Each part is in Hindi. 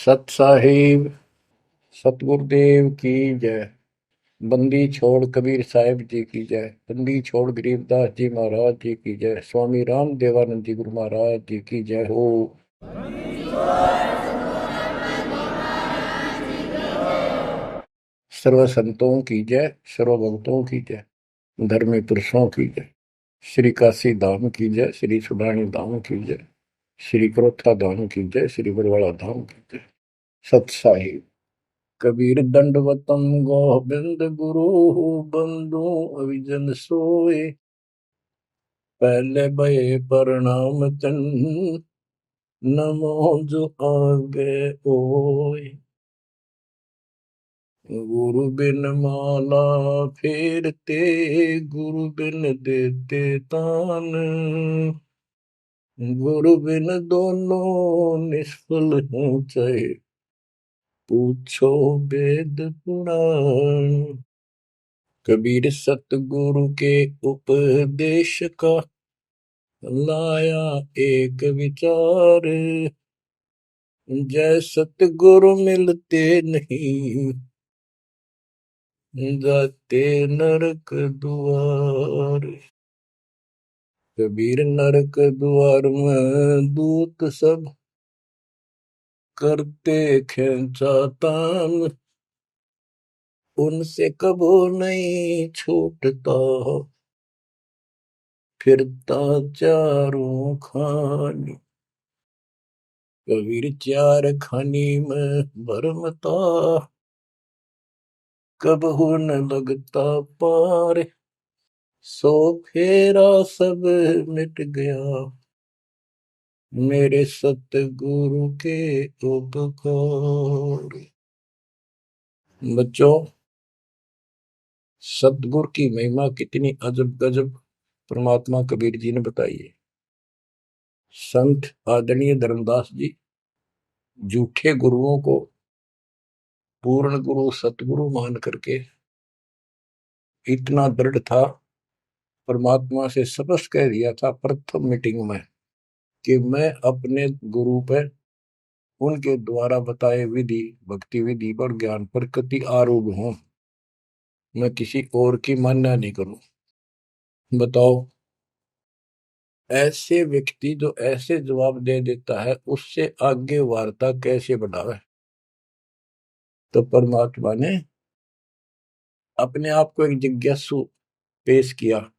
सत साहिब सतगुरुदेव की जय। बंदी छोड़ कबीर साहिब जी की जय। बंदी छोड़ गरीबदास जी महाराज जी की जय। स्वामी राम देवानंद जी गुरु महाराज जी की जय हो। सर्व संतों की जय, सर्व भक्तों की जय, धर्मी पुरुषों की जय। श्री काशी धाम की जय, श्री सुडानी धाम की जय, श्री क्रोथा धाम की जय, श्री बरवाड़ा धाम की जय। सत साहिब कबीर दंडवतम गोबिंद गुरु बंधु अविजन सोए। पहले भये प्रणाम तन नमो जो आगे ओए। गुरु बिन माला फेरते, गुरु बिन देते तान, गुरु बिन दोनों निष्फल हैं चाहे पूछो वेद पुराण। कबीर सतगुरु के उपदेश का लाया एक विचार। जय सतगुरु मिलते नहीं, जाते नरक द्वार। कबीर नरक द्वार में दूत सब करते खेचा तान, उनसे कबो नहीं छूटता फिरता चारों खानी। कबीर चार खानी में भरमता, कबहू न लगता पार। सो फेरा सब मिट गया, मेरे सतगुरु के उपकार। बच्चों, सतगुरु की महिमा कितनी अजब गजब परमात्मा कबीर जी ने बताई है। संत आदरणीय धर्मदास जी झूठे गुरुओं को पूर्ण गुरु सतगुरु मान करके इतना दृढ़ था, परमात्मा से स्पष्ट कह दिया था प्रथम मीटिंग में कि मैं अपने गुरु पर उनके द्वारा बताए विधि भक्ति विधि पर ज्ञान पर कति आरूढ़ हूं, मैं किसी और की मान्य नहीं करूं। बताओ, ऐसे व्यक्ति जो ऐसे जवाब दे देता है उससे आगे वार्ता कैसे बढ़ावे। तो परमात्मा ने अपने आप को एक जिज्ञासु पेश किया।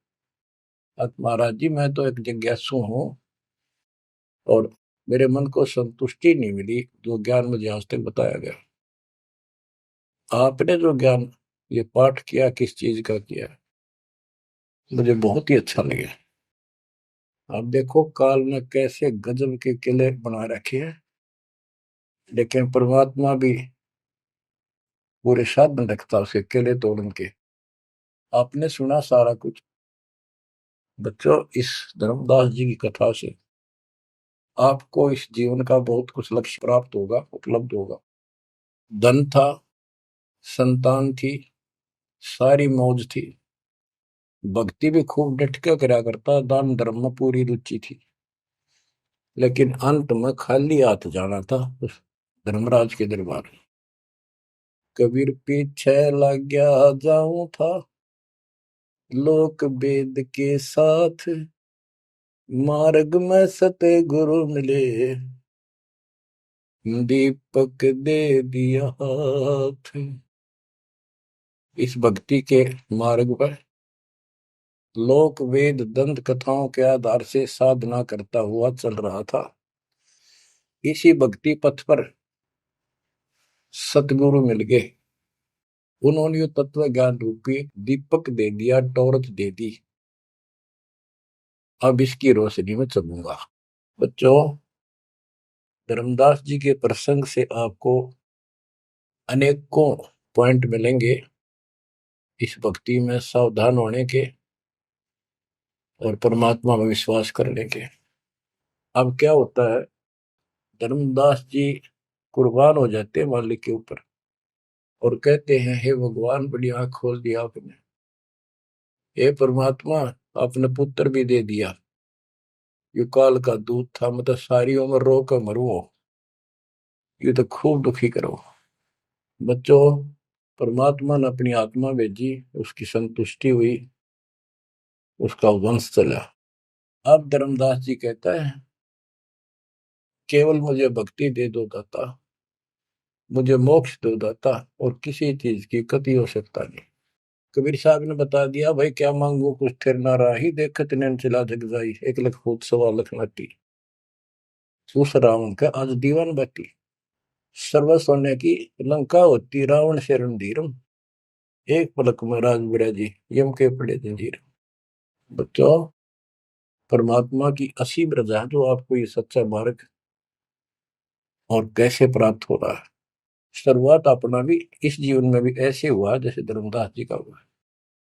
महाराज जी, मैं तो एक जिज्ञासु हूं और मेरे मन को संतुष्टि नहीं मिली जो ज्ञान मुझे आज तक बताया गया। आपने जो ज्ञान ये पाठ किया किस चीज का किया, मुझे बहुत ही अच्छा लगा। आप देखो काल ने कैसे गजब के किले बना रखे हैं, लेकिन परमात्मा भी पूरे साधन रखता उसके किले तोड़न के। आपने सुना सारा कुछ। बच्चों, इस धर्मदास जी की कथा से आपको इस जीवन का बहुत कुछ लक्ष्य प्राप्त होगा, उपलब्ध होगा। धन था, संतान थी, सारी मौज थी, भक्ति भी खूब डट के करा करता, दान धर्म में पूरी रुचि थी, लेकिन अंत में खाली हाथ जाना था उस धर्मराज के दरबार। कबीर पीछे लग गया जाऊं था, लोक वेद के साथ, मार्ग में सतगुरु मिले, दीपक दे दिया हाथ। इस भक्ति के मार्ग पर लोक वेद दंत कथाओं के आधार से साधना करता हुआ चल रहा था। इसी भक्ति पथ पर सतगुरु मिल गए। उन्होंने तत्व ज्ञान रूपी दीपक दे दिया, टॉर्च दे दी। अब इसकी रोशनी में चलूंगा। बच्चों, धर्मदास जी के प्रसंग से आपको अनेकों पॉइंट मिलेंगे इस भक्ति में सावधान होने के और परमात्मा में विश्वास करने के। अब क्या होता है, धर्मदास जी कुर्बान हो जाते हैं मालिक के ऊपर और कहते हैं, हे भगवान, बड़ी आंख खोल दिया आपने। हे परमात्मा, आपने पुत्र भी दे दिया। युकाल का दूध था, मतलब सारी उम्र रो कर मरू। ये तो खूब दुखी करो। बच्चों, परमात्मा ने अपनी आत्मा भेजी, उसकी संतुष्टि हुई, उसका वंश चला। अब धर्मदास जी कहता है, केवल मुझे भक्ति दे दो दाता, मुझे मोक्ष दो दाता, और किसी चीज की कति हो सकता नहीं। कबीर साहब ने बता दिया, भाई क्या मांगो कुछ थिर ना राही, देखत नैन चला जग जाई, 1 लाख फूट 1.25 लाख नाटी। उस रावण का आज दीवान बैठी, सर्व सोने की लंका होती, रावण से रणधीरम, एक पलक में राज बिराजी, यम के पड़े जंजीर। बच्चों, परमात्मा की असीम रजा है जो आपको ये सच्चा मार्ग और कैसे प्राप्त हो रहा है। शुरुआत अपना भी इस जीवन में भी ऐसे हुआ जैसे धर्मदास जी का हुआ।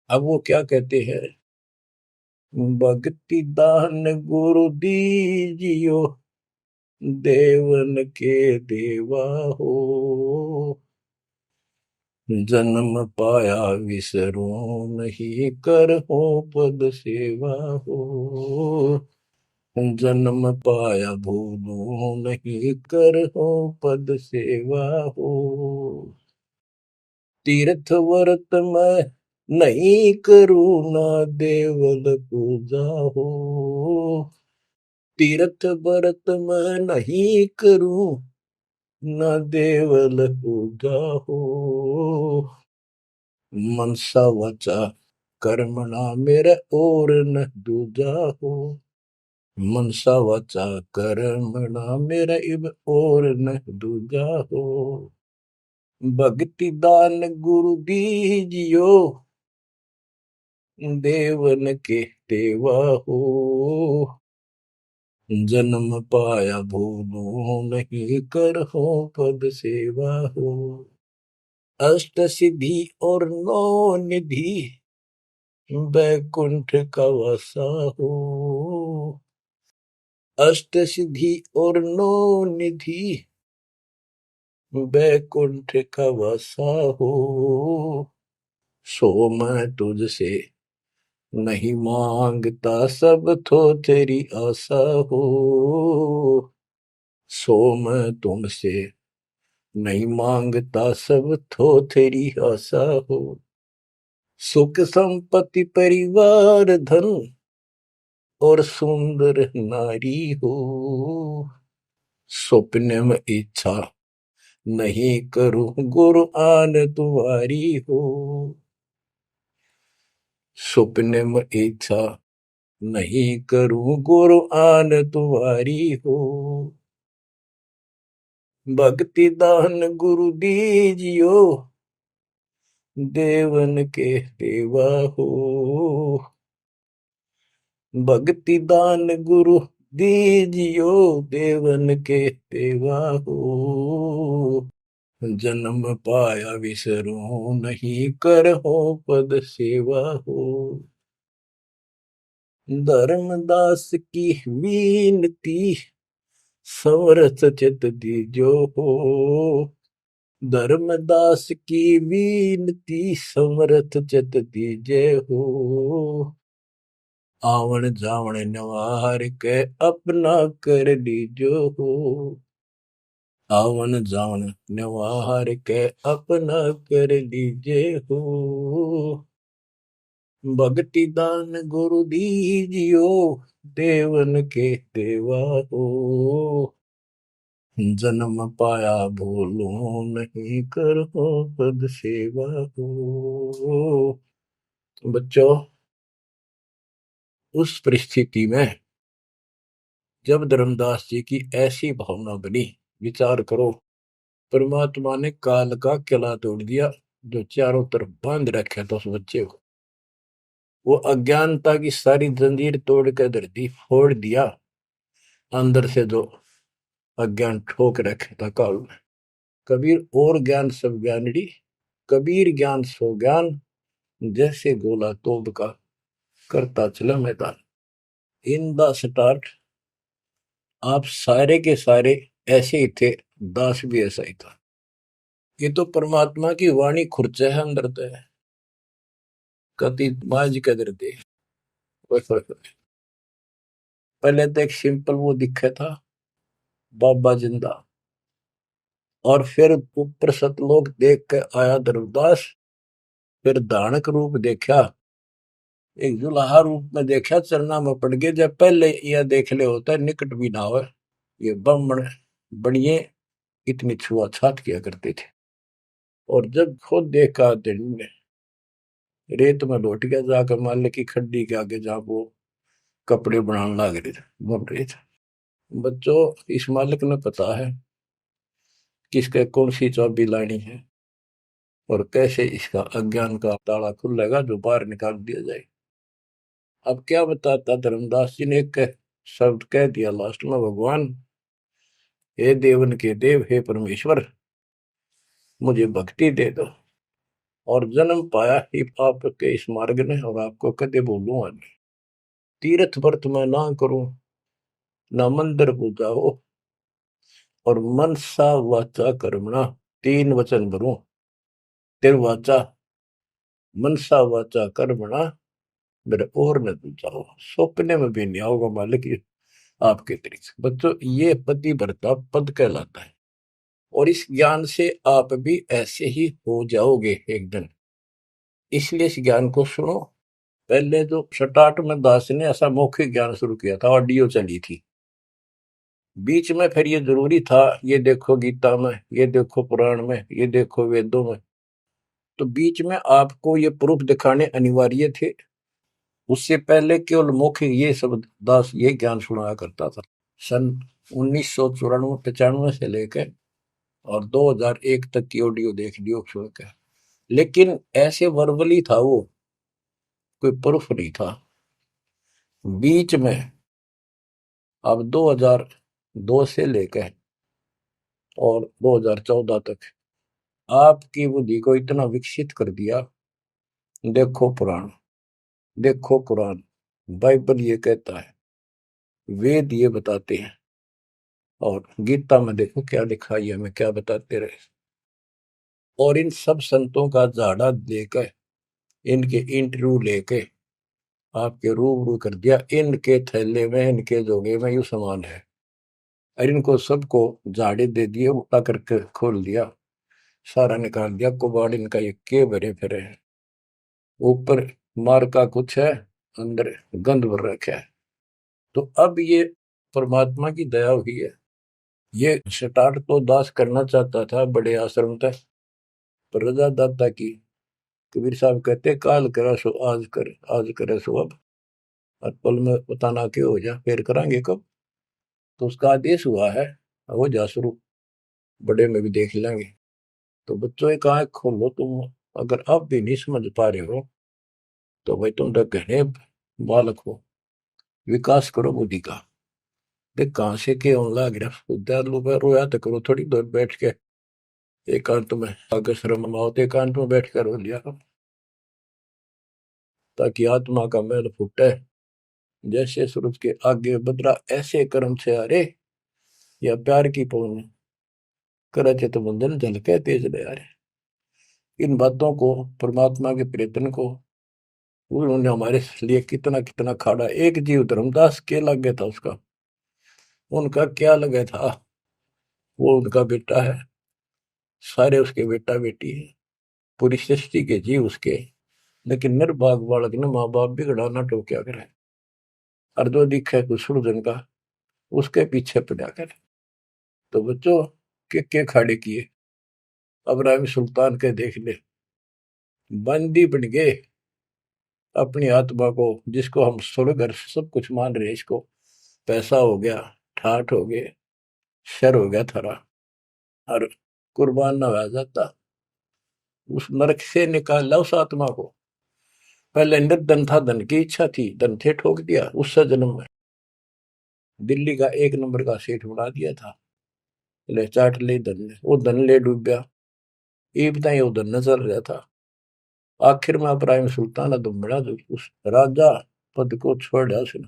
अब वो क्या कहते हैं, भक्ति दान गुरु दीजियो, देवन के देवा हो, जन्म पाया विसरो नहीं, कर हो पद सेवा हो, जन्म पाया भूलो नहीं, कर हो पद सेवा हो, तीर्थ व्रत में नहीं करूँ ना, देवल पूजा हो, तीर्थ व्रत में नहीं करूँ ना, देवल पूजा हो, मनसा वचा कर्मणा मेरे और न दूजा हो, मनसा वचा कर्मणा मेरा इब और न दूजा हो, भक्ति दान गुरु दीजियो, देवन के देवा हो, जन्म पाया भूलो नहीं, कर हो पद सेवा हो, अष्ट सिद्धि और 9 निधि, बैकुंठ का वासा हो, अष्ट सिद्धि और 9 निधि, बैकुंठ का वासा हो, सो मैं तुझसे नहीं मांगता, सब तो तेरी आशा हो, सो मैं तुमसे नहीं मांगता, सब तो तेरी आशा हो, सुख संपत्ति परिवार धन और सुंदर नारी हो, स्वप्न में इच्छा नहीं करूं, गुरु आन तुम्हारी हो, स्वप्न में इच्छा नहीं करूं, गुरु आन तुम्हारी हो, भक्ति दान गुरु दीजियो, देवन के देवा हो, भक्ति दान गुरु दीजियो, देवन के देवा हो, जन्म पाया विसरो नहीं, कर हो पद सेवा हो, धर्मदास की विनती, समरथ चित दीजो हो, धर्मदास की विनती, समरथ चित दीजे हो, आवन जावन नवार के अपना कर लीजो हो, आवन जावन नवार के अपना कर लीजे हो, भक्ति दान गुरु दीजियो, देवन के देवा हो, जन्म पाया भूलो नहीं, कर हो पद सेवा हो। बच्चों, उस परिस्थिति में जब धर्मदास जी की ऐसी भावना बनी, विचार करो, परमात्मा ने काल का किला तोड़ दिया जो चारों तरफ बांध रखा था उस बच्चे को, वो अज्ञानता की सारी जंजीर तोड़ कर धरती फोड़ दिया, अंदर से जो अज्ञान ठोक रखे था काल में। कबीर और ज्ञान सब ज्ञानड़ी, कबीर ज्ञान सो ज्ञान, जैसे गोला तोब का करता चला मैदान। इन द स्टार्ट आप सारे के सारे ऐसे ही थे, दास भी ऐसा ही था। ये तो परमात्मा की वाणी खुर्च है अंदर तो है, कति माज कदर दे। पहले तो एक सिंपल वो दिखा था, बाबा जिंदा, और फिर ऊपर सतलोक देख के आया धर्मदास, फिर दानक रूप देखा, एक जुलाहा रूप में देखा, चरना में पड़ गए। जब पहले यह देख ले होता है निकट भी ना हो, ये ब्राह्मण बनिए इतनी छुआछात किया करते थे। और जब खुद देखा दिन में रेत में लौट गया, जाकर मालिक की खड्डी के आगे जहाँ वो कपड़े बनाने लग रहे थे, बन रहे थे। बच्चों, इस मालिक ने पता है किसके कौन सी चाबी लानी है और कैसे इसका अज्ञान का ताला खुलेगा जो बाहर निकाल दिया जाए। अब क्या बताता धर्मदास जी ने एक शब्द कह दिया लास्ट में, भगवान हे देवन के देव, हे परमेश्वर, मुझे भक्ति दे दो और जन्म पाया ही आपके इस मार्ग ने, और आपको कदे बोलूंगा नहीं। तीर्थ व्रत में ना करूं, ना मंदिर पूजा हो, और मनसा वाचा कर्मणा, तीन वचन भरूं। वाचा मनसा वाचा कर्मणा मेरे और न दूजा हो, सपने में भी नहीं आओगे मालिक ये आपके तरीके। बच्चों, ये पति भरता पद कहलाता है, और इस ज्ञान से आप भी ऐसे ही हो जाओगे एक दिन। इसलिए इस ज्ञान को सुनो। पहले जो स्टार्ट में दास ने ऐसा मौखिक ज्ञान शुरू किया था, ऑडियो चली थी, बीच में फिर ये जरूरी था, ये देखो गीता में, ये देखो पुराण में, ये देखो वेदों में, तो बीच में आपको ये प्रूफ दिखाने अनिवार्य थे। उससे पहले केवल मौखिक ये सब दास ये ज्ञान सुनाया करता था। सन 1994-95 से लेकर और 2001 तक की ऑडियो देख लियो सुन के, लेकिन ऐसे वर्बली था वो, कोई प्रूफ नहीं था। बीच में अब 2002 से लेकर और 2014 तक आपकी बुद्धि को इतना विकसित कर दिया। देखो पुराण, देखो कुरान, बाइबल ये कहता है, वेद ये बताते हैं, और गीता में देखो क्या लिखा है, हमें क्या बताते रहे। और इन सब संतों का झाड़ा देकर, इनके इंटरव्यू लेके आपके रूबरू कर दिया, इनके थैले में, इनके जोगे में यू सामान है, और इनको सबको झाड़े दे दिए, उठा करके खोल दिया, सारा निकाल दिया कुबाड़ इनका, ये के भरे फिरे हैं। ऊपर मार का कुछ है, अंदर गंध भर रखा है। तो अब ये परमात्मा की दया हुई है। ये स्टार्ट तो दास करना चाहता था बड़े आश्रम तक, पर रजा दाता की। कबीर साहब कहते, काल करा सो आज कर, आज करे सो अब, और पल में बताना क्यों हो जा, फिर करांगे कब। तो उसका आदेश हुआ है, हो जा शुरू, बड़े में भी देख लेंगे। तो बच्चों एक आंख खोलो तुम, अगर अब भी नहीं समझ पा रहे हो तो भाई तुम तो घने बालक हो, विकास करो बुद्धि का। देख कहाँ से के लाग रहा, उद्यालु में रोया तो करो थोड़ी देर बैठ के, एकांत में, अगर शर्म आओ तो एकांत में बैठ कर रो लिया करो, ताकि आत्मा का मैल फूटे। जैसे सूरज के आगे बदरा, ऐसे कर्म से अरे, या प्यार की पौन करे तो बंधन झलके तेज ले आ रहे। इन बातों को, परमात्मा के प्रयत्न को, उन्होंने हमारे लिए कितना कितना खाड़ा। एक जीव धर्मदास के लगे था उसका, उनका क्या लगे था, वो उनका बेटा है, सारे उसके बेटा बेटी है, पूरी सृष्टि के जीव उसके। लेकिन निर्भाग बालक ने माँ बाप बिगड़ा ना टोक्या करे, और जो दिखे कुछ का उसके पीछे पड़ा करे। तो बच्चों, के खाड़े किए, अब्राहिम सुल्तान के देख ले, बंदी बन गए अपनी आत्मा को, जिसको हम स्वर्ग सब कुछ मान रहे, इसको पैसा हो गया, ठाठ हो गए, शर हो गया थारा, और कुर्बान ना हो जाता, उस नरक से निकाल ला उस आत्मा को। पहले निर्धन था, धन की इच्छा थी, धन थे ठोक दिया, उससे जन्म में दिल्ली का एक नंबर का सेठ बना दिया था, ले चाट ले धन ने, वो धन ले डूबया, ये बताइए वो धन नजर रहा था। आखिर में इब्राहिम सुल्तान अदम बड़ा, जो उस राजा पद को छोड़ दिया उसने,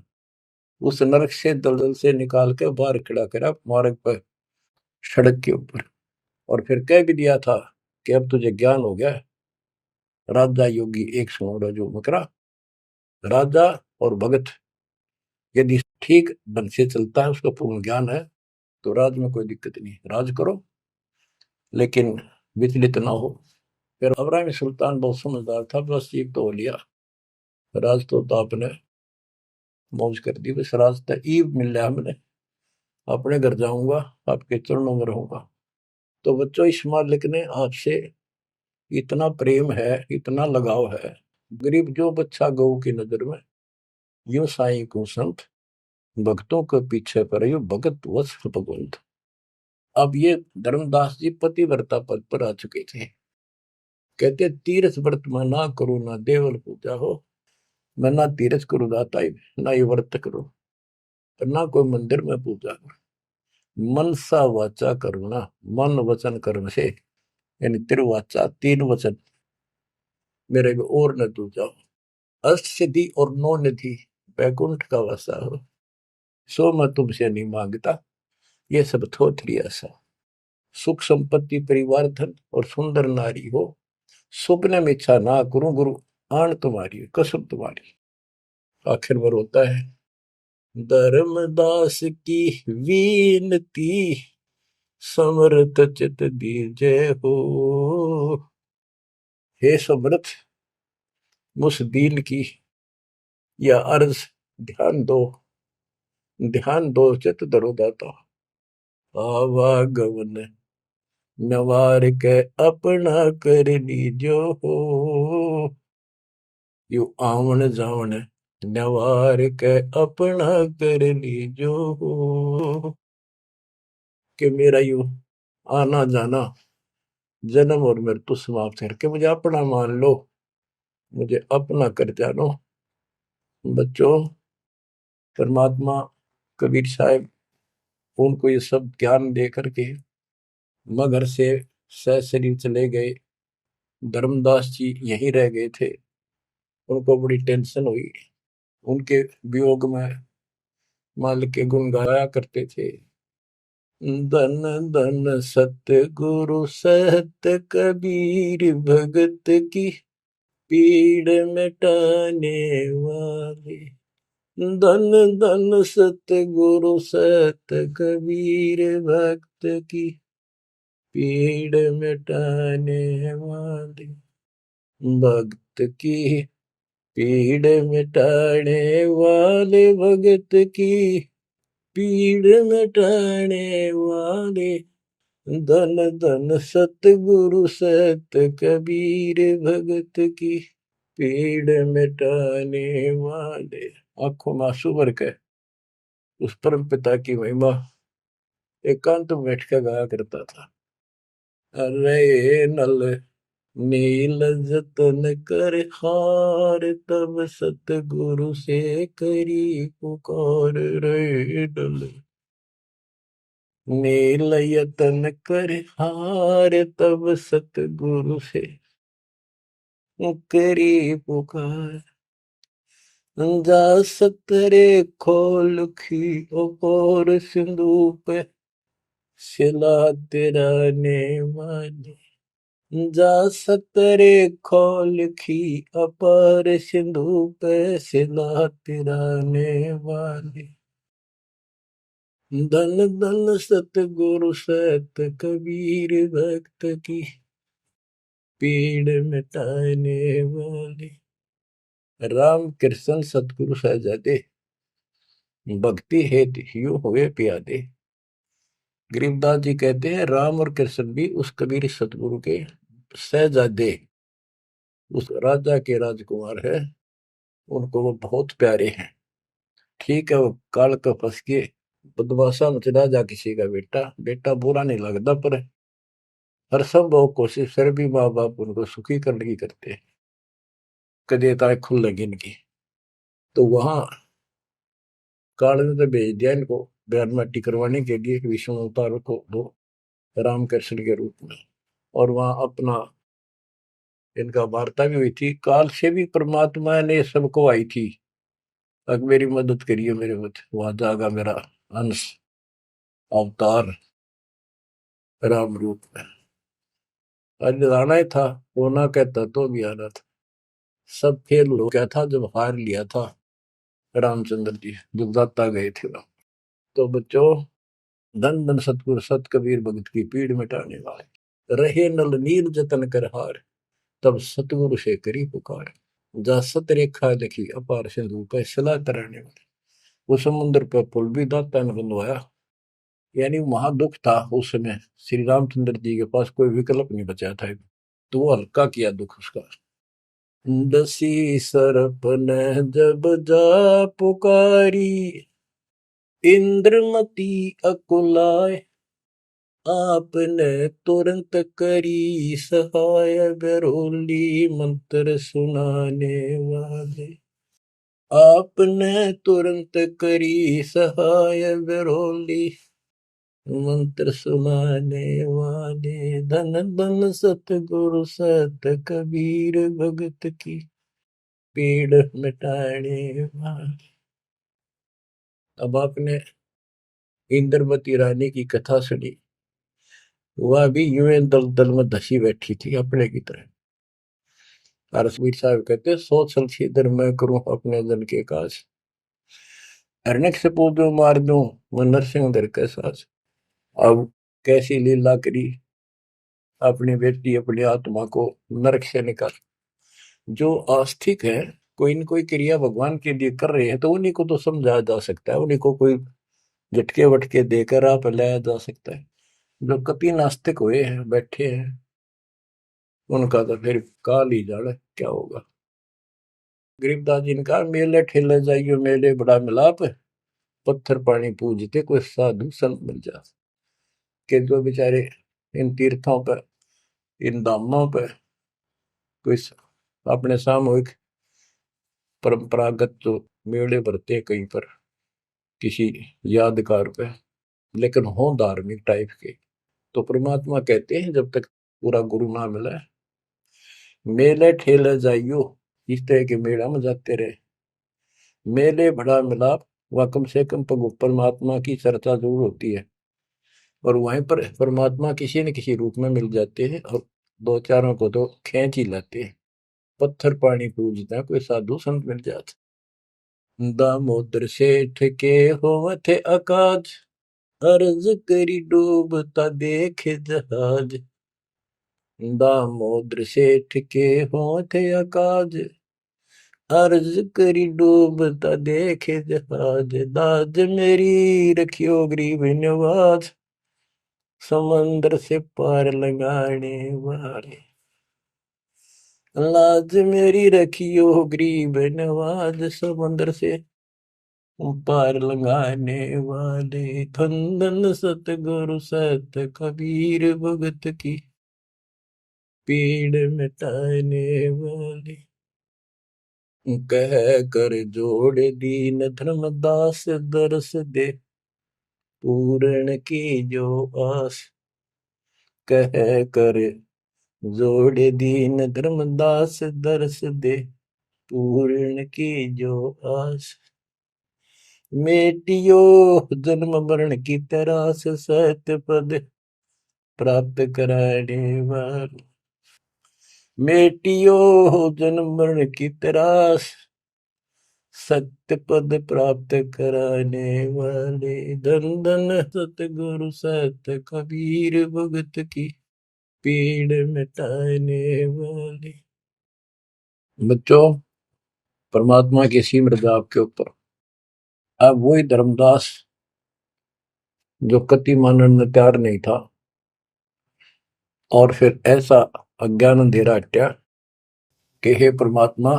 उस नरक से दलदल से निकाल के बाहर खड़ा करा मार्ग पर, सड़क के ऊपर, और फिर कह भी दिया था कि अब तुझे ज्ञान हो गया। राजा योगी एक सुनो जो मकरा, राजा और भगत यदि ठीक ढंग से चलता है, उसका पूर्ण ज्ञान है, तो राज में कोई दिक्कत नहीं, राज करो। लेकिन विचलित ना हो। फिर इब्राहिम सुल्तान बहुत समझदार था, बस एक तो हो लिया राज, तो आपने मौज कर दी, बस राज तो ईब मिल रहा हमने, अपने घर जाऊंगा, आपके चरणों में रहूंगा। तो बच्चों, इस मालिक ने आपसे इतना प्रेम है, इतना लगाव है, गरीब जो बच्चा गऊ की नजर में, यूं साईं को संत भक्तों के पीछे पर यू भगत वत्स भगवंत। अब ये धर्मदास जी पतिव्रता पद पर आ चुके थे। कहते तीर्थ व्रत में ना करो ना देवल पूजा हो, मैं ना तीर्थ करो दाता ही, ना ये व्रत करो, और ना कोई मंदिर में पूजा करो। मनसा वाचा करुणा, मन वचन कर्म से, यानी तिरुवाचा, तीन वचन मेरे को और न तू जाओ। अष्ट सिद्धि और नौ निधि वैकुंठ का वासा हो, सो मैं तुमसे नहीं मांगता, ये सब थोथरी ऐसा। सुख संपत्ति परिवार धन और सुंदर नारी हो, सुपने में इच्छा ना करूं गुरु, आन तुम्हारी कसम तुम्हारी। आखिर में रोता है, धर्मदास की वीनती, समर्थ चित दीजे हो। हे समर्थ, मुझ दीन की या अर्ज ध्यान दो, ध्यान दो, चित धरो दाता। आवागमन नवार के अपना कर लीजो हो, यू आवन जावन नवार के अपना कर लीजो हो। कि मेरा यू आना जाना, जन्म और मृत्यु समाप्त करके मुझे अपना मान लो, मुझे अपना कर जानो। बच्चों, परमात्मा कबीर साहब उनको ये सब ज्ञान दे करके मगर से सशरीर चले गए। धर्मदास जी यहीं रह गए थे। उनको बड़ी टेंशन हुई। उनके वियोग में मालिक के गुण गाया करते थे। धन धन सत्य गुरु सत्य कबीर, भगत की पीड़ मिटाने वाले। धन धन सत्य गुरु सत्य कबीर, भक्त की पीड़ मिटाने वाले। भक्त की पीड़ मिटाने वाले, भगत की पीड़ मिटाने वाले। धन धन सतगुरु सत कबीर, भगत की पीड़ मिटाने वाले। आंखों में आंसू भर के उस परम पिता की महिमा एकांत में बैठ कर गाया करता था। अरे नल नील जतन कर हार, तब सतगुरु से करी पुकार। रे नल नील यतन कर हार, तब सतगुरु से करी पुकार। जा सतरे खोल खी और सिंधु पे, सिला तेरा ने वाली। जा सतरे खोल खी अपार सिंधु पे, सिला तिराने वाली। धन धन सतगुरु सत कबीर, भक्त की पीड़ मिटाने वाली। राम कृष्ण सतगुरु सहजादे, भक्ति हेतु ह्यू हुए प्यादे। गरीबदास जी कहते हैं राम और कृष्ण भी उस कबीर सतगुरु के सहजादे, उस राजा के राजकुमार है, उनको वो बहुत प्यारे हैं। ठीक है, वो काल का फंस के बदमाशा में चला जा किसी का बेटा, बेटा बुरा नहीं लगता, पर हर संभव कोशिश फिर भी माँ बाप उनको सुखी करने की करते हैं, कदे ताए खुल लगी इनकी। तो वहां काल ने तो भेज दिया इनको बयान माटी करवाने के लिए विष्णु अवतार को दो रामकृष्ण के रूप में, और वहां अपना इनका वार्ता भी हुई थी। काल से भी परमात्मा ने सबको आई थी, अब मेरी मदद करिए, मेरे मत वहां जागा मेरा अंश अवतार राम रूप में। आज आना ही था, होना कहता तो भी आना था। सब फेल हो गया था जब हार लिया था रामचंद्र जी, जब दाता गए थे वहां। तो बच्चों, धन धन सतगुरु सत कबीर, भगत की पीड़ मिटाने वाले। रहे नल नीर जतन कर हार, तब सतगुरु से करी पुकार। जा सत रेखा लिखी अपार सिंधु पे सलाह तराने वाले। वो समुद्र पर पुल भी दाता ने बनवाया। यानी वहां दुख था उस समय, श्री रामचंद्र जी के पास कोई विकल्प नहीं बचा था, तो वो हल्का किया दुख उसका। दसी सरप ने जब जा पुकारी, इंद्रमती अकुलाय, आपने तुरंत करी सहाय, बरोली मंत्र सुनाने वाले। आपने तुरंत करी सहाय, बरोली मंत्र सुनाने वाले। धन धन सतगुरु सत कबीर, भगत की पीड़ मिटाने वाले। अब आपने इंद्रवती रानी की कथा सुनी, वह भी यूं दल दल में धसी बैठी थी अपने की तरह। रसवीर साहब कहते, सोच सीधर मैं करूं अपने जन के काज, अरनक से पूजो मार दूं मैं नरसिंह दर के साज। अब कैसी लीला करी, अपनी बेटी अपनी आत्मा को नरक से निकाल। जो आस्तिक है, कोई न कोई क्रिया भगवान के लिए कर रहे हैं, तो उन्हीं को तो समझाया जा सकता है, उन्हीं को कोई झटके वटके देकर आप लाया जा सकता है। जो कति नास्तिक हुए हैं बैठे हैं, उनका तो फिर काल ही जाने क्या होगा। गरीबदास जी ने कहा, मेले ठेले जाइयो मेले बड़ा मिलाप, पत्थर पानी पूजते कोई साधु संत मिल जा। के जो बेचारे इन तीर्थों पर, इन धामों पर कोई अपने सामूहिक परंपरागत जो मेले भरते कहीं पर किसी यादगार पे, लेकिन हो धार्मिक टाइप के, तो परमात्मा कहते हैं जब तक पूरा गुरु ना मिला, मेले ठेले जाइयो, इस तरह के मेला में जाते रहे, मेले बड़ा मिलाप, वह कम से कम परमात्मा की चर्चा जरूर होती है, और वहीं पर परमात्मा किसी न किसी रूप में मिल जाते हैं, और दो चारों को तो खींच ही लाते हैं। पत्थर पानी पूजता कोई साधु संत मिल जाते। दामोदर सेठ के होवत अकाज, अर्ज करी डूबता देखे जहाज। दामोदर सेठ के होवत अकाज, अर्ज करी डूबता देखे जहाज। दाज मेरी रखियो गरीब नवाज, समंदर से पार लगाने वाले। लाज मेरी रखियो गरीब नवाज, समंदर से पार लगाने वाले। धन सतगुरु सत कबीर, भगत की पीड़ मिटाने वाले। कह कर जोड़ दीन धर्मदास, दरस दे पूर्ण की जो आस। कह कर जोड़ दीन धर्मदास, दरस दे पूर्ण की जो आस। मेटियो जन्म मरण की तरास, सत्य पद प्राप्त कराने वाले। मेटियो जन्म मरण की तरास, सत्य पद प्राप्त कराने वाले। धन धन सतगुरु सत कबीर, भगत की पीड़ मिटाने वाले। बच्चों, परमात्मा की सिमरन आपके ऊपर। अब वही धर्मदास जो कति मानने में तैयार नहीं था, और फिर ऐसा अज्ञान अंधेरा हटा कि हे परमात्मा,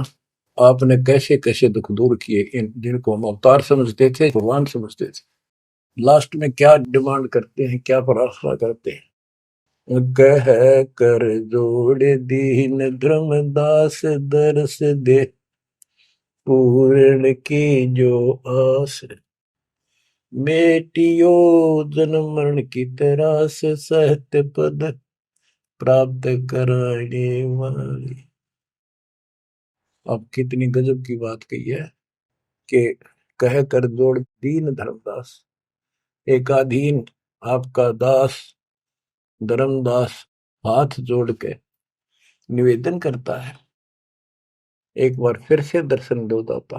आपने कैसे कैसे दुख दूर किए, इन जिनको हम अवतार समझते थे, भगवान समझते थे, लास्ट में क्या डिमांड करते हैं, क्या प्रार्थना करते हैं। कह कर जोड़ दीन धर्मदास, दरस दे पूर्ण की जो आस। मेटियो जन्म मरण की तरास, सत्य पद प्राप्त कराने वाली। अब कितनी गजब की बात कही है कि कह कर जोड़ दीन धर्मदास, एकाधीन आपका दास धर्मदास हाथ जोड़ के निवेदन करता है, एक बार फिर से दर्शन दो दाता,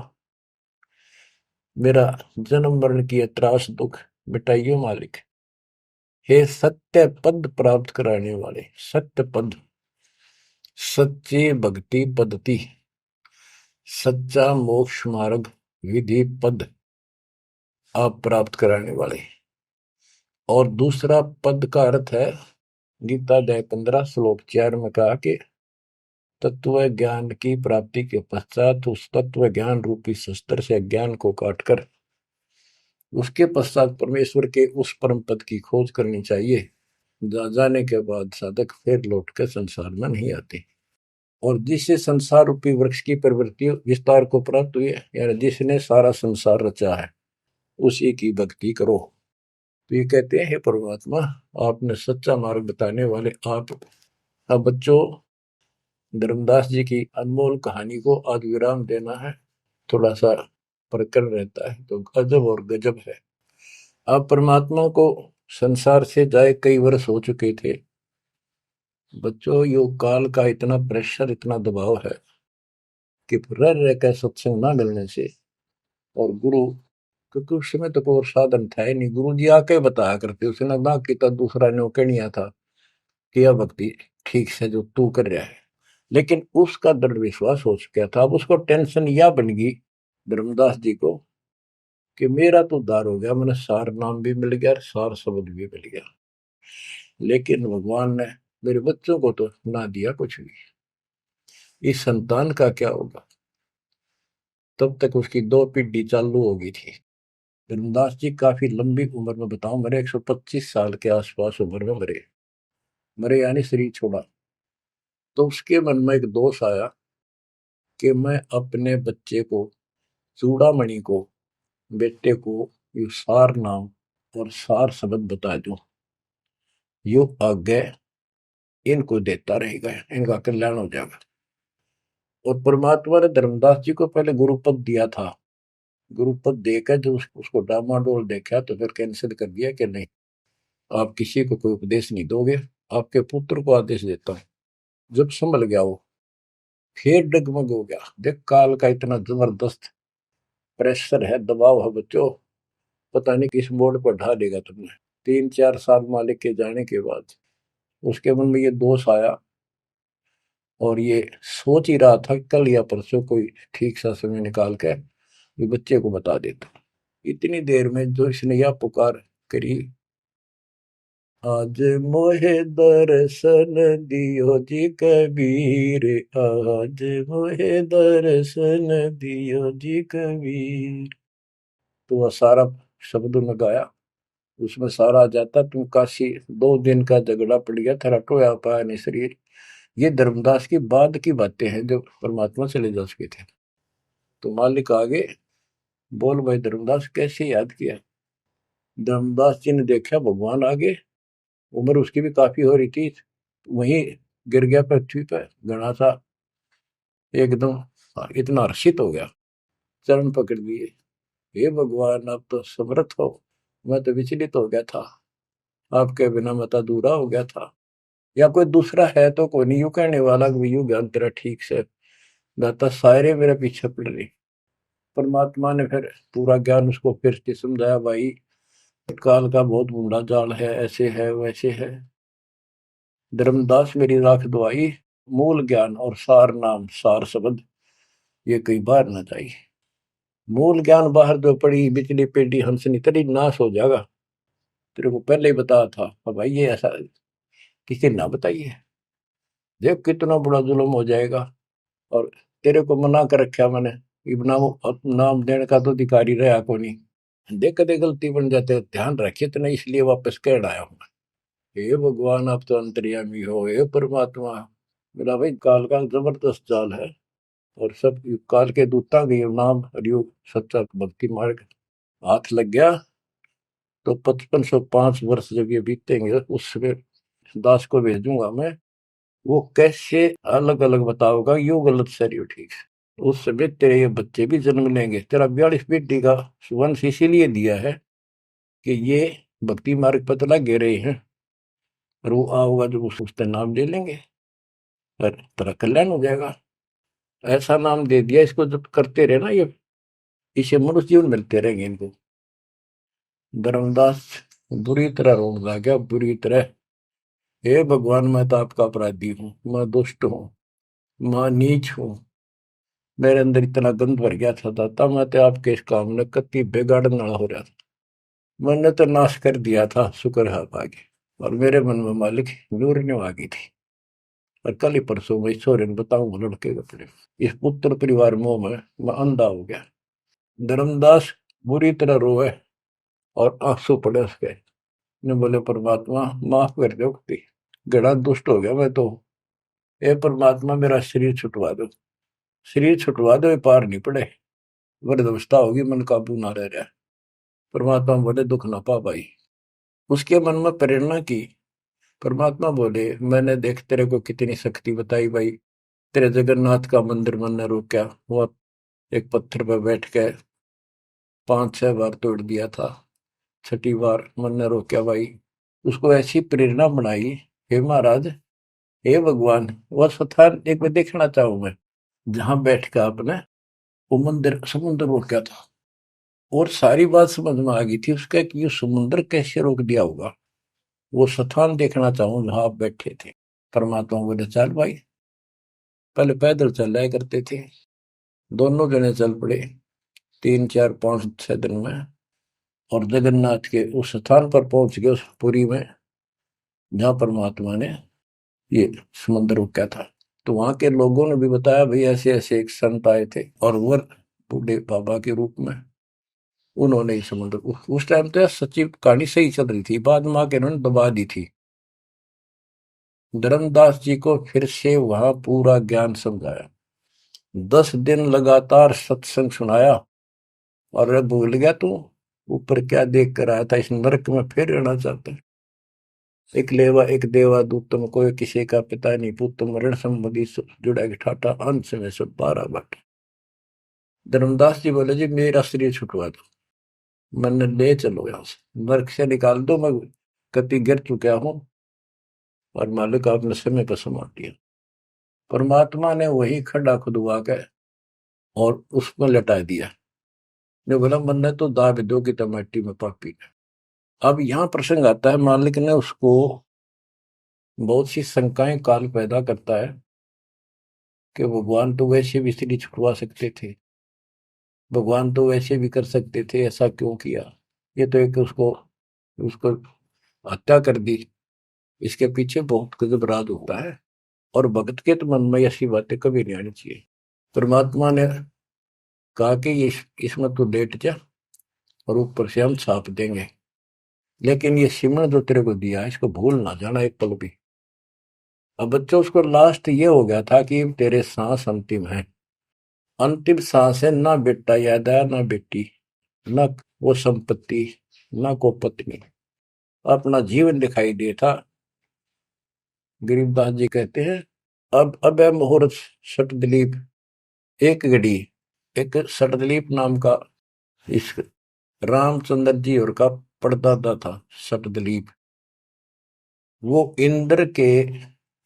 मेरा जन्म मरण की त्रास दुख मिटाइयो मालिक। हे सत्य पद प्राप्त कराने वाले, सत्य पद, सच्ची भक्ति पद्धति, सच्चा मोक्ष मार्ग विधि पद आप प्राप्त कराने वाले। और दूसरा पद का अर्थ है गीता अध्याय 15 श्लोक 4 में कहा कि तत्व ज्ञान की प्राप्ति के पश्चात उस तत्व ज्ञान रूपी शस्त्र से ज्ञान को काटकर उसके पश्चात परमेश्वर के उस परम पद की खोज करनी चाहिए। जाने के बाद साधक फिर लौटकर संसार में नहीं आते। और जिससे संसार रूपी वृक्ष की प्रवृत्ति विस्तार को प्राप्त हुई है, यानी जिसने सारा संसार रचा है, उसी की भक्ति करो। तो ये कहते हैं, हे परमात्मा, आपने सच्चा मार्ग बताने वाले आप। अब बच्चों, धर्मदास जी की अनमोल कहानी को आज विराम देना है, थोड़ा सा प्रकरण रहता है, तो गजब और गजब है। आप परमात्मा को संसार से जाए कई वर्ष हो चुके थे। बच्चों, योग काल का इतना प्रेशर, इतना दबाव है कि रह रह कर सत्संग ना मिलने से, और गुरु, क्योंकि उस समय तो कोई साधन था ही नहीं, गुरु जी आके बताया करते, उसने ना किया दूसरा ने कहनिया था कि यह भक्ति ठीक से जो तू कर रहा है। लेकिन उसका दृढ़ विश्वास हो चुका था। अब उसको टेंशन यह बन गई धर्मदास जी को कि मेरा तो उद्धार हो गया, मैंने सार नाम भी मिल गया, सार शब्द भी मिल गया, लेकिन भगवान ने मेरे बच्चों को तो ना दिया कुछ भी, इस संतान का क्या होगा। तब तक उसकी 2 पीढ़ी चालू हो गई थी। धर्मदास जी काफी लंबी उम्र में, बताऊं, मेरे 125 साल के आसपास उम्र में मरे। मरे यानी शरीर छोड़ा। तो उसके मन में एक दोष आया कि मैं अपने बच्चे को, चूड़ामणि को, बेटे को ये सार नाम और सार शब्द बता दूं, यो आगे इनको देता रहेगा, इनका कल्याण हो जाएगा। और परमात्मा ने धर्मदास जी को पहले गुरुपद दिया था। गुरुपद देकर जब उसको डामाडोल देखा तो फिर कैंसिल कर दिया कि नहीं, आप किसी को कोई उपदेश नहीं दोगे, आपके पुत्र को आदेश देता हूं। जब संभल गया वो, फिर डगमग हो गया। देख, काल का इतना जबरदस्त प्रेशर है, दबाव है बच्चों, पता नहीं किस बोर्ड पर ढा देगा तुमने। 3-4 साल मालिक के जाने के बाद उसके मन में ये दोष आया, और ये सोच ही रहा था कल या परसों कोई ठीक सा समय निकाल के ये बच्चे को बता देता। इतनी देर में जो इसने यह पुकार करी, आज मोहे दर्शन दियो जी कबीर, आज मोहे दर्शन दियो जी कबीर। तो वह सारा शब्द में गाया, उसमें सारा जाता, तुम काशी 2 दिन का झगड़ा पड़ गया, थरा टोया पाया नहीं शरीर। ये धर्मदास की बाद की बातें हैं, जो परमात्मा चले जा चुके थे। तो मालिक आगे बोल, भाई धर्मदास कैसे याद किया। धर्मदास जी ने देखा भगवान आगे, उम्र उसकी भी काफी हो रही थी, वहीं गिर गया पृथ्वी पर, घना सा एकदम इतना हर्षित हो गया, चरण पकड़ लिए, हे भगवान आप तो समर्थ हो, मैं तो विचलित हो गया था, आपके बिना मत अधूरा हो गया था। या कोई दूसरा है तो कोई नहीं, यूं कहने वाला कि यूं ज्ञान तेरा ठीक से दाता, सारे मेरे पीछे पड़ रही। परमात्मा ने फिर पूरा ज्ञान उसको फिर से समझाया, भाई काल का बहुत बूढ़ा जाल है, ऐसे है वैसे है। धर्मदास मेरी राख दुआई, मूल ज्ञान और सार नाम सार शब्द ये कई बार न जाई। मूल ज्ञान बाहर जो पड़ी बिजली पेडी हंसनी तरी नाश हो जाएगा। तेरे को पहले ही बताया था, अब भाई ये ऐसा किसी ना बताइए, देख कितना बड़ा जुल्म हो जाएगा। और तेरे को मना कर रखा मैंने, नाम देने का तो अधिकारी रहा को नहीं। देख कदे गलती बन जाते, ध्यान रखिए तो नहीं, इसलिए वापस कह आया हूं। हे भगवान आप तो अंतर्यामी हो, हे परमात्मा। मेरा भाई काल का जबरदस्त जाल है, और सब काल के दूता के नाम हरियोग सच्चा भक्ति मार्ग हाथ लग गया तो 5505 वर्ष जब ये बीतेंगे, उस समय दास को भेजूंगा मैं, वो कैसे अलग अलग बताओगा, यो गलत सर यो ठीक। उस समय तेरे ये बच्चे भी जन्म लेंगे। तेरा 42 पीढ़ी का वंश इसीलिए दिया है कि ये भक्ति मार्ग पर तला गे रहे हैं, और वो आओगा जब उसका नाम ले लेंगे और तेरा कल्याण हो जाएगा। ऐसा नाम दे दिया, इसको जब करते रहे ना, ये इसे मनुष्य जीवन मिलते रहेंगे इनको। धर्मदास बुरी तरह रोने लगा, बुरी तरह। हे भगवान, मैं तो आपका अपराधी हूँ, मैं दुष्ट हूँ, मैं नीच हूँ। मेरे अंदर इतना गंद भर गया था दाता, मैं तो आपके इस काम ने कति बिगाड़ने वाला हो रहा था। मैंने तो नाश कर दिया था, शुक्र है आप आगे। और मेरे मन में मालिक नूर ने आ गई थी। और कल ही परसों मैं ईश्वर ने बताऊं लड़के के अपने इस पुत्र परिवार मोह में मैं अंधा हो गया। धर्मदास बुरी तरह रोए और आंसू पड़े उसके। ने बोले परमात्मा माफ कर दो, गड़ा दुष्ट हो गया मैं तो। ए परमात्मा, मेरा शरीर छुटवा दो, शरीर छुटवा दो, ये पार नहीं पड़े, वृद्धावस्था होगी, मन काबू ना रह रहा। परमात्मा बोले दुख ना पा भाई। उसके मन में प्रेरणा की। परमात्मा बोले मैंने देख तेरे को कितनी शक्ति बताई भाई। तेरे जगन्नाथ का मंदिर मैंने रोका, वो एक पत्थर पर बैठ के 5-6 बार तोड़ दिया था, छठी बार मैंने रोका भाई। उसको ऐसी प्रेरणा बनाई। हे महाराज, हे भगवान, वह स्थान एक बार देखना चाहूं मैं जहां बैठ कर आपने वो मंदिर समुद्र रोका था। और सारी बात समझ में आ गई थी उसका कि ये समुद्र कैसे रोक दिया होगा। वो स्थान देखना चाहूं जहां आप बैठे थे। परमात्मा बोले चल भाई। पहले पैदल चल रहा करते थे, दोनों जने चल पड़े 3, 4, 5, 6 दिन में। और जगन्नाथ के उस स्थान पर पहुंच गए, उस पुरी में जहां परमात्मा ने ये समुद्र रोका था। तो वहां के लोगों ने भी बताया भाई ऐसे ऐसे एक संत आए थे और वो बूढ़े बाबा के रूप में उन्होंने ही समुद्र उस टाइम तो सच्ची कहानी सही चल रही थी, बाद में आके उन्होंने दबा दी थी। धर्मदास जी को फिर से वहां पूरा ज्ञान समझाया, 10 दिन लगातार सत्संग सुनाया। और अरे भूल गया तू ऊपर क्या देख कर आया था, इस नरक में फिर रहना चाहता है। एक लेवा एक देवा दूतम, कोई किसी का पिता नहीं पुतम, ऋण संबंधी जुड़ा ठाटा, अंश में सब 12 बात। धर्मदास जी बोले जी मेरा शरीर छुटवा दो, मैंने ले चलो यहां से, नरक से निकाल दो, मैं कति गिर चुका हूं और मालिक आपने समय पर संभाल दिया। परमात्मा ने वही खड्डा खुदवा के और उसमें लटा दिया। ने बोला मैंने तो दाब दो की टमाटी में पापी। अब यहाँ प्रसंग आता है, मालिक ने उसको बहुत सी शंकाएं काल पैदा करता है कि भगवान तो वैसे भी स्त्री छुटवा सकते थे, भगवान तो वैसे भी कर सकते थे, ऐसा क्यों किया। ये तो एक उसको उसको हत्या कर दी। इसके पीछे बहुत गजब राज होता है। और भक्त के तो मन में ऐसी बातें कभी नहीं आनी चाहिए। परमात्मा ने कहा कि ये इसमें तो लेट जा और ऊपर से हम छाप देंगे, लेकिन ये सिमरन जो तेरे को दिया है इसको भूल ना जाना एक पल भी। अब बच्चों उसको लास्ट ये हो गया था कि तेरे सांस अंतिम है, अंतिम सांस है, ना बेटा याद आया ना बेटी, ना वो संपत्ति, ना को पत्नी, अपना जीवन दिखाई दे था। गरीबदास जी कहते हैं अब है मुहूर्त सट दिलीप, एक घड़ी एक सटदिलीप नाम का इस रामचंद्र जी और का परदादा था सटदिलीप। वो इंद्र के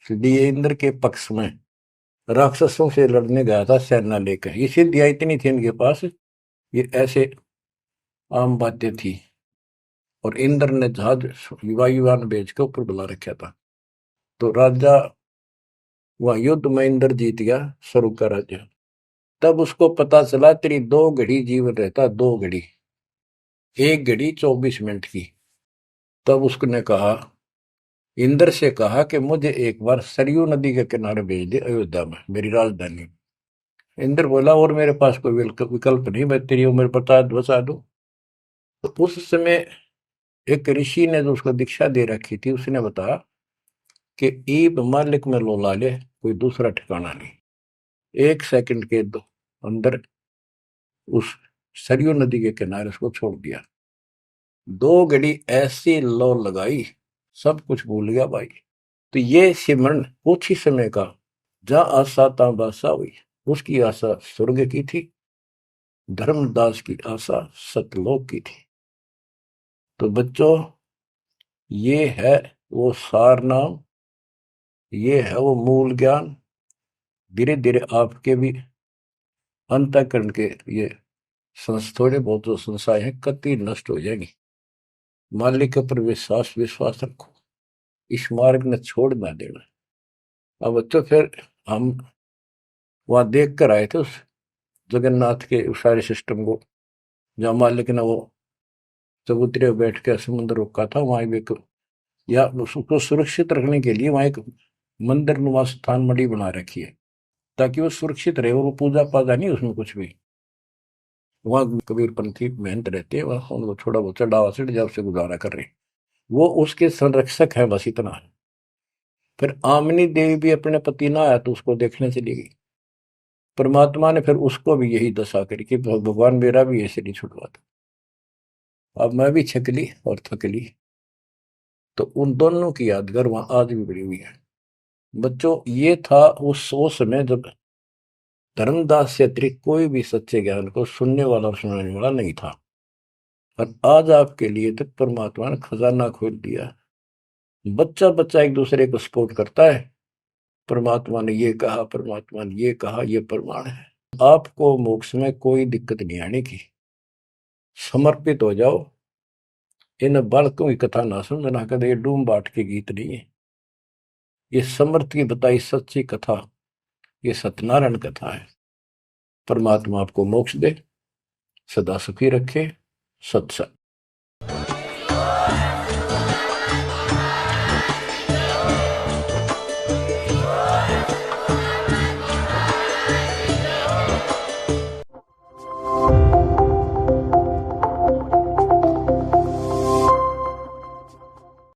लिए इंद्र के पक्ष में राक्षसों से लड़ने गया था सेना लेकर। ये सिद्धियां इतनी थी इनके पास, ये ऐसे आम बातें थी। और इंद्र ने जहाज वायुयान भेज के ऊपर बुला रखा था। तो राजा वह युद्ध में इंद्र जीत गया, स्वर्ग का राज्य। तब उसको पता चला तेरी 2 घड़ी जीवन रहता, 2 घड़ी, 1 घड़ी 24 मिनट की। तब उसने कहा, इंद्र से कहा कि मुझे एक बार सरयू नदी के किनारे भेज दे अयोध्या में, मेरी राजधानी। इंद्र बोला और मेरे पास कोई विकल्प नहीं, मैं तेरी उम्र बता दूं। तो उस समय एक ऋषि ने जो उसको दीक्षा दे रखी थी उसने बताया कि ईब मालिक में लोला ले, कोई दूसरा ठिकाना नहीं। 1 सेकंड के अंदर उस सरयू नदी के किनारे उसको छोड़ दिया। 2 घड़ी ऐसी लो लगाई, सब कुछ भूल गया भाई। तो ये सिमरन कुछ ही समय का, जहां आशा तहां बासा हुई। उसकी आशा स्वर्ग की थी, धर्मदास की आशा सतलोक की थी। तो बच्चों, ये है वो सार नाम, ये है वो मूल ज्ञान। धीरे धीरे आपके भी अंतःकरण के ये थोड़े बहुत जो संशय है कति नष्ट हो जाएंगी। मालिक के ऊपर विश्वास विश्वास रखो, इस मार्ग ने छोड़ ना देना। अब तो फिर हम वहां देख कर आए थे उस जगन्नाथ के उस सारे सिस्टम को, जहाँ मालिक ने वो चबूतरे पे बैठ के समुद्र रोका था, वहां भी एक, या उसको सुरक्षित रखने के लिए वहां एक मंदिर नुमा स्थान मणि बना रखी है, ताकि वो सुरक्षित रहे, और वो पूजा पाजा नहीं उसमें कुछ भी। वहां कबीरपंथी मेहनत रहते हैं, वहां उनको थोड़ा बहुत चढ़ावा चढ़ जाए, उससे गुजारा कर रहे हैं, वो उसके संरक्षक है, बस इतना है। फिर आमनी देवी भी अपने पति ना आया तो उसको देखने चली गई। परमात्मा ने फिर उसको भी यही दशा करी कि भगवान मेरा भी ऐसे नहीं छुड़वाता। अब मैं भी छकली और थकली, तो उन दोनों की यादगार वहां आज भी बड़ी हुई है। बच्चों, ये था उस समय जब धर्मदास से अतिरिक्त कोई भी सच्चे ज्ञान को सुनने वाला और सुनाने वाला नहीं था, और आज आपके लिए तक परमात्मा ने खजाना खोल दिया। बच्चा बच्चा एक दूसरे को सपोर्ट करता है, परमात्मा ने ये कहा, परमात्मा ने ये कहा, ये प्रमाण है। आपको मोक्ष में कोई दिक्कत नहीं आने की। समर्पित हो जाओ। इन बालकों की कथा ना समझना कदे, ये डूम बाट के गीत नहीं है, ये समर्थ की बताई सच्ची कथा, ये सत्यनारायण कथा है। परमात्मा आपको मोक्ष दे, सदा सुखी रखे। सत्संग।